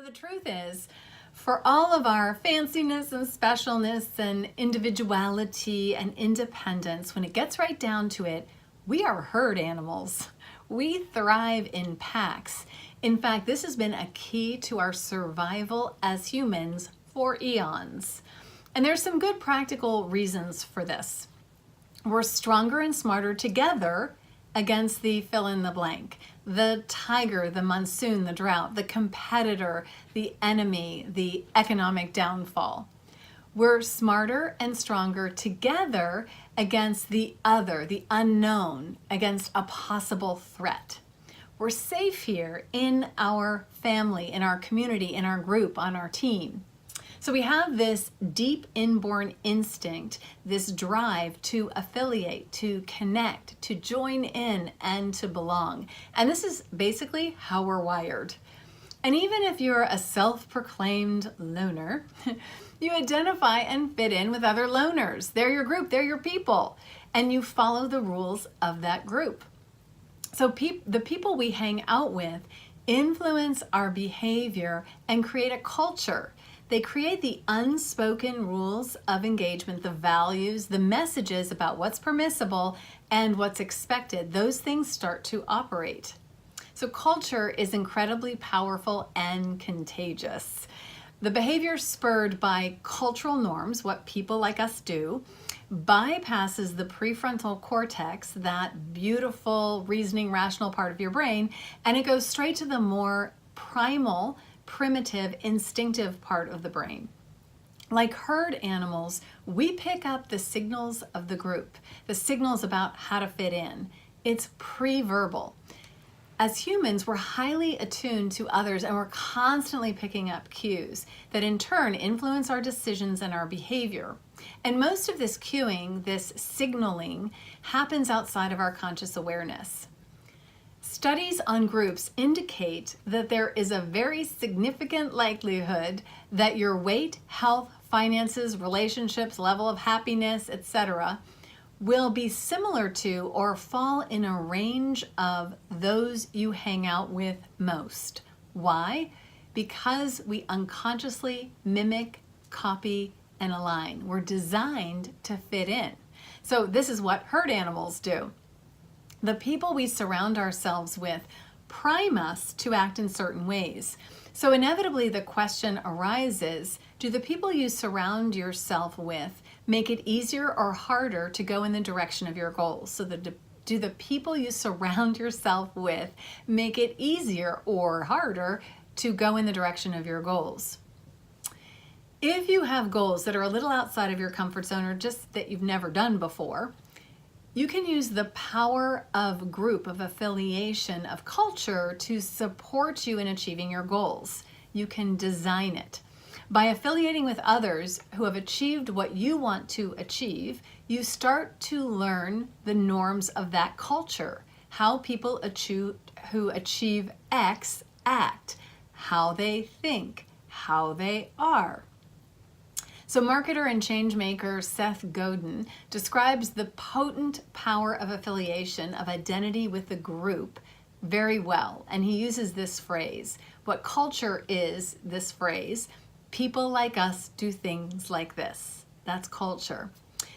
the truth is, for all of our fanciness and specialness and individuality and independence, when it gets right down to it, we are herd animals. We thrive in packs. In fact, this has been a key to our survival as humans for eons. And there's some good practical reasons for this. We're stronger and smarter together against the fill in the blank. The tiger, the monsoon, the drought, the competitor, the enemy, the economic downfall. We're smarter and stronger together against the other, the unknown, against a possible threat. We're safe here in our family, in our community, in our group, on our team. So we have this deep inborn instinct, this drive to affiliate, to connect, to join in, and to belong. And this is basically how we're wired. And even if you're a self-proclaimed loner, you identify and fit in with other loners. They're your group, they're your people, and you follow the rules of that group. So the people we hang out with influence our behavior and create a culture. They create the unspoken rules of engagement, the values, the messages about what's permissible and what's expected. Those things start to operate. So culture is incredibly powerful and contagious. The behavior spurred by cultural norms, what people like us do, bypasses the prefrontal cortex, that beautiful reasoning, rational part of your brain, and it goes straight to the more primal, primitive, instinctive part of the brain. Like herd animals, we pick up the signals of the group, the signals about how to fit in. It's pre-verbal. As humans, we're highly attuned to others and we're constantly picking up cues that in turn influence our decisions and our behavior. And most of this cueing, this signaling, happens outside of our conscious awareness. Studies on groups indicate that there is a very significant likelihood that your weight, health, finances, relationships, level of happiness, etc., will be similar to or fall in a range of those you hang out with most. Why? Because we unconsciously mimic, copy, and align. We're designed to fit in. So this is what herd animals do. The people we surround ourselves with prime us to act in certain ways. So inevitably the question arises, do the people you surround yourself with make it easier or harder to go in the direction of your goals? So do the people you surround yourself with make it easier or harder to go in the direction of your goals? If you have goals that are a little outside of your comfort zone or just that you've never done before, you can use the power of group, of affiliation, of culture to support you in achieving your goals. You can design it. By affiliating with others who have achieved what you want to achieve, you start to learn the norms of that culture, how people who achieve X act, how they think, how they are. So marketer and change maker Seth Godin describes the potent power of affiliation, of identity with the group, very well. And he uses this phrase. What culture is this phrase? People like us do things like this. That's culture.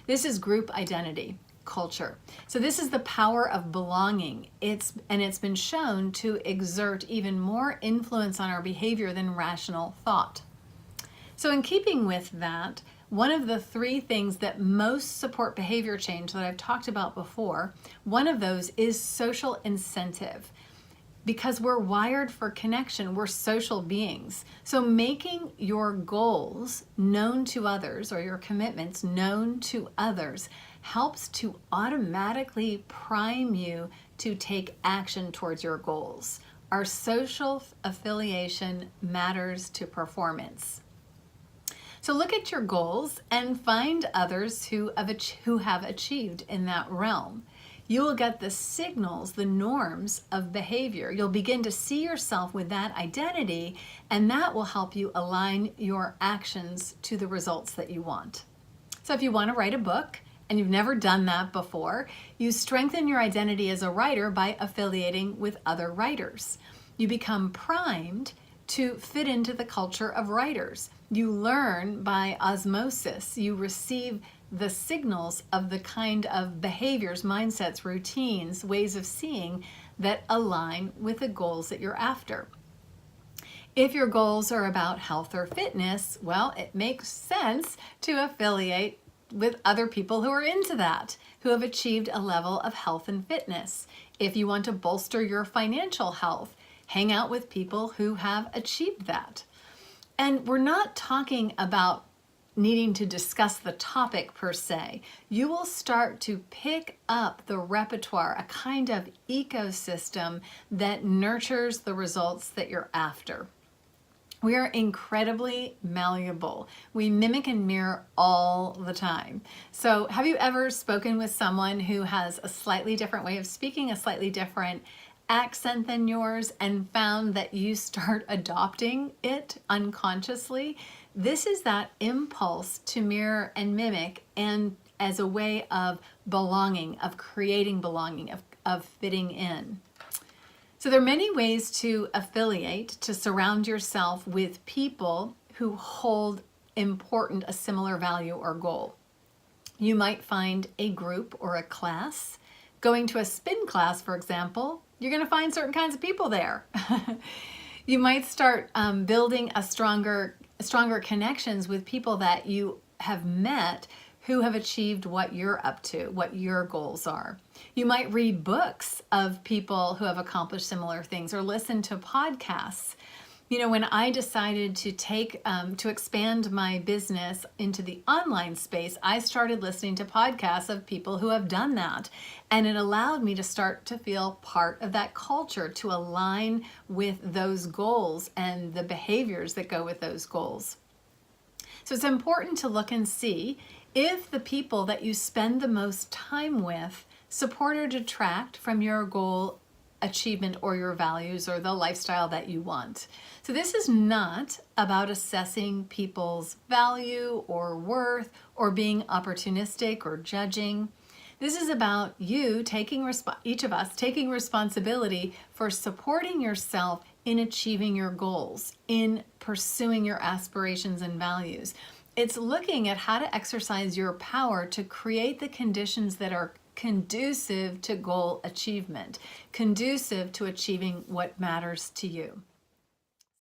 This is group identity, culture. So this is the power of belonging. It's been shown to exert even more influence on our behavior than rational thought. So in keeping with that, one of the three things that most support behavior change that I've talked about before, one of those is social incentive. Because we're wired for connection, we're social beings. So making your goals known to others or your commitments known to others helps to automatically prime you to take action towards your goals. Our social affiliation matters to performance. So look at your goals and find others who have achieved in that realm. You will get the signals, the norms of behavior. You'll begin to see yourself with that identity, and that will help you align your actions to the results that you want. So if you want to write a book and you've never done that before, you strengthen your identity as a writer by affiliating with other writers. You become primed to fit into the culture of writers. You learn by osmosis. You receive the signals of the kind of behaviors, mindsets, routines, ways of seeing that align with the goals that you're after. If your goals are about health or fitness, well, it makes sense to affiliate with other people who are into that, who have achieved a level of health and fitness. If you want to bolster your financial health, hang out with people who have achieved that. And we're not talking about needing to discuss the topic per se. You will start to pick up the repertoire, a kind of ecosystem that nurtures the results that you're after. We are incredibly malleable. We mimic and mirror all the time. So have you ever spoken with someone who has a slightly different way of speaking, a slightly different accent than yours, and found that you start adopting it unconsciously? This is that impulse to mirror and mimic, and as a way of belonging, of creating belonging, of fitting in. So there are many ways to affiliate, to surround yourself with people who hold important, a similar value or goal. You might find a group or a class. Going to a spin class, for example, you're going to find certain kinds of people there. You might start building stronger connections with people that you have met who have achieved what you're up to, what your goals are. You might read books of people who have accomplished similar things, or listen to podcasts. You know, when I decided to expand my business into the online space, I started listening to podcasts of people who have done that. And it allowed me to start to feel part of that culture, to align with those goals and the behaviors that go with those goals. So it's important to look and see if the people that you spend the most time with support or detract from your goal achievement or your values or the lifestyle that you want. So this is not about assessing people's value or worth or being opportunistic or judging. This is about you each of us taking responsibility for supporting yourself in achieving your goals, in pursuing your aspirations and values. It's looking at how to exercise your power to create the conditions that are conducive to goal achievement, conducive to achieving what matters to you.